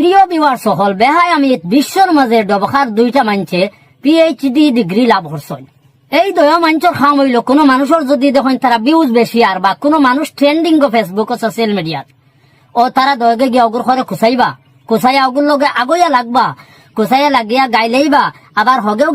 প্রিয় ভিউয়ার সকল, বেহাই আমি বিশ্বর মাঝে ডবখার দুইটা মানছে পিএইচডি ডিগ্রি লাভ করছেন। এই দয়া মাঞ্চর খাম হইল কোনো মানুষের যদি দেখেন তারা ভিউজ বেশি আর বা কোনো মানুষ ট্রেন্ডিং ও ফেসবুক ও সোশ্যাল মিডিয়াত ও তারা দয়গে গিয়ে অগুর ঘরে কুসাইয়া অগুর লগে আগইয়া লাগবা, কুসাইয়া লাগিয়া গাইলেইবা, আবার হগেও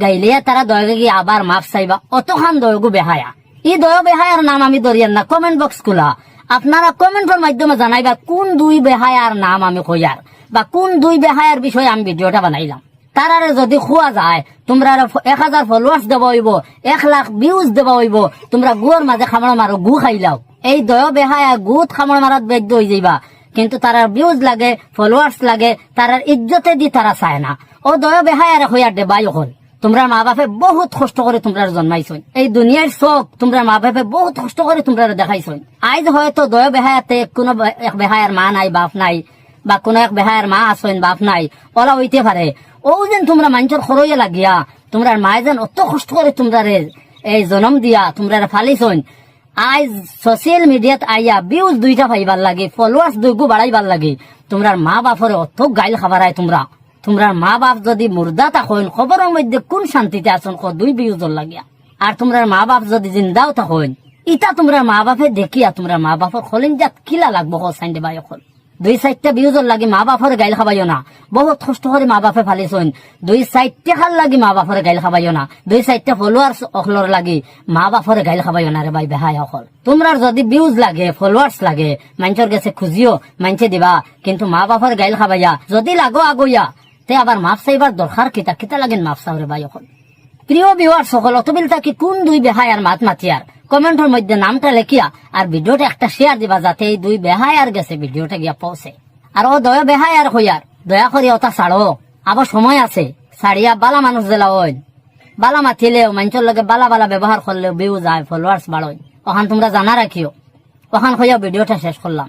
গাইলেইয়া তারা দয়গে গিয়ে আবার মাফ চাইবা, অতখান দয়গু বেহায়া। ই দয় বেহায়ার নাম আমি ধরিয়ান না, কমেন্ট বক্স খোলা, আপনারা কমেন্টের মাধ্যমে জানাইবা কোন দুই বেহায়ার নাম আমি কইয়ার বা কোন দুই বেহায়ার বিষয়ে আমি ভিডিওটা বানাইলাম। তারারে যদি খোয়া যায় তোমরা 1000 ফলোয়ার্স দেওয়া হইব, 1 লাখ ভিউজ দেওয়া হইব, তোমরা গুয়ার মাঝে খামড়া মারো, গু খাইলাও। এই দয় বেহায়া গুত খামড়া মারাত বেদ্য হয়ে যাইবা, কিন্তু তারার ভিউজ লাগে, ফলোয়ার্স লাগে, তারার ইজ্জতে দি তারা চায় না। ও দয় বেহায়ারে হইয়ার দেবাই হল। তোমরা মা বাপে বহুত কষ্ট করে তোমরা জন্মাইছন, এই দুনিয়ার চোখ তোমরা মা বাপে বহুত কষ্ট করে তোমরা দেখাইছন। আজ হয়তো দয় বেহায়াতে কোনো এক বেহায়ার মা নাই, বাপ নাই, বা কোন এক বেহায়ার মা আসেন, বাপ নাই, ওলা হইতে পারে। ও যেন তোমরা মানুষের খরইয়া লাগিয়া তোমরা মায় যেন অত কষ্ট করে তোমরা এই জন্ম দিয়া তোমরা ফালিছন। আজ সোশ্যাল মিডিয়াত আইয়া ভিউজ দুইটা পাইবার লাগে, ফলোয়ার্স দুইগু বাড়াইবার লাগে, তোমরা মা বাপরে অত গাইল খাবারায়। তোমরা মা বাপ যদি মুর্দা থাকেন খবরের মধ্যে কোন শান্তিতে আসন দুই ভিউজর লাগিয়া। আর তোমরা মা বাপ যদি জিন্দাও থাকেন ইটা তোমরা মা বাপে দেখিয়া তোমরা মা বাপর খলিন যাত কিলা লাগবো সাইন্ডে বাই অকল। 2-4টা ভিউজর লাগি মা বাপরে গাইল খাবাইও না, বহুত কষ্ট করে মা বাপে ফালিছন। 2-4 টাকার লাগি মা বাপরে গাইল খাবাইও না, 2-4টা ফলোয়ার্স অকলর লাগি মা বাপরে গাইল খাবাইও না রে ভাই বেহাই অকল। তোমরা যদি ভিউজ লাগে, ফলোয়ার্স লাগে, মানুষের কাছে খুঁজিও, মানুষে দিবা, কিন্তু মা বাপরে গাইল খাবাইয়া যদি লাগো আগইয়া তে আবার মাফ চাইবার দরকার কিতা কিতা লাগেন মাফ চাও রে ভাই অকল। প্রিয় ভিউয়ার সকল, অতবিল থাকি কোন দুই বেহায়ার মাত মাতিয়ার কমেন্টের মধ্যে নামটা লেখিয়া আর ভিডিওটা একটা শেয়ার দিবা, যাতে এই দুই বেহায়ার গেছে ভিডিওটা গিয়া পৌঁছে। আর ও দয়া বেহায়ার হইয়ার দয়া করি ওটা ছাড়ো, আবার সময় আছে, ছাড়িয়া বালা মানুষ জেলা হইন, বালা মাতিলেও মানুষের লগে বালা বালা ব্যবহার করলেও ভিউজ যায়, ফলোয়ার্স বাড়য়। ওখান তোমরা জানা রাখিও। ওখান হইয়া ভিডিওটা শেষ করলাম।